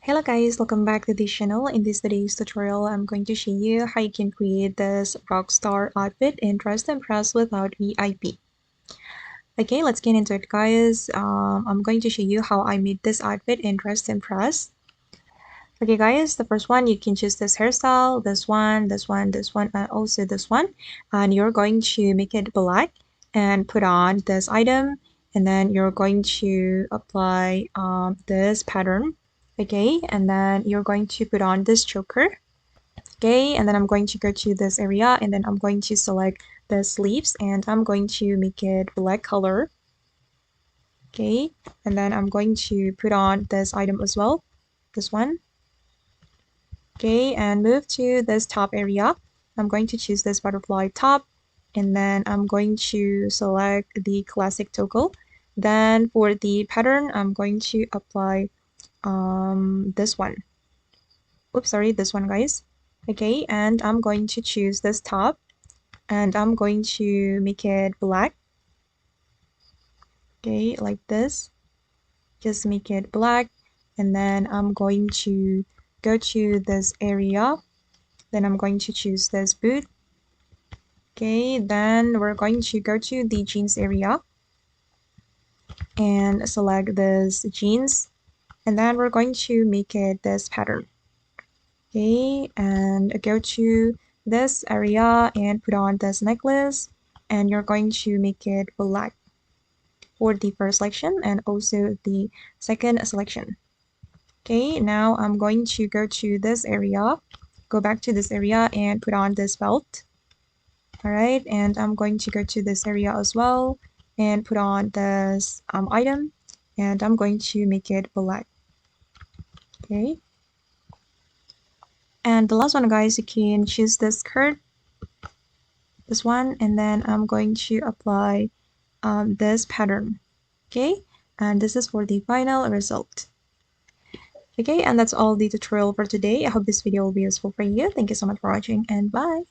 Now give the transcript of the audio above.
Hello guys, welcome back to the channel. In this today's tutorial, I'm going to show you how you can create this rockstar outfit in Dress to Impress without VIP. Okay, let's get into it guys. I'm going to show you how I made this outfit in Dress to Impress. Okay guys, the first one, you can choose this hairstyle, this one, and also this one. And you're going to make it black and put on this item. And then you're going to apply this pattern. Okay, and then you're going to put on this choker. Okay, and then I'm going to go to this area and then I'm going to select the sleeves and I'm going to make it black color. Okay, and then I'm going to put on this item as well, this one. Okay, and move to this top area. I'm going to choose this butterfly top and then I'm going to select the classic toggle. Then for the pattern, I'm going to apply this one. Oops, sorry, this one guys. Okay, and I'm going to choose this top and I'm going to make it black. Okay, like this. Just make it black and then I'm going to go to this area. Then I'm going to choose this boot. Okay, then we're going to go to the jeans area and select this jeans and then we're going to make it this pattern. Okay, and go to this area and put on this necklace and you're going to make it black for the first selection and also the second selection. Okay, now I'm going to go to this area, go back to this area and put on this belt. All right, and I'm going to go to this area as well and put on this item and I'm going to make it black. Okay, and the last one guys, you can choose this skirt, this one, and then I'm going to apply this pattern. Okay, and this is for the final result. Okay, and that's all the tutorial for today. I hope this video will be useful for you. Thank you so much for watching and bye.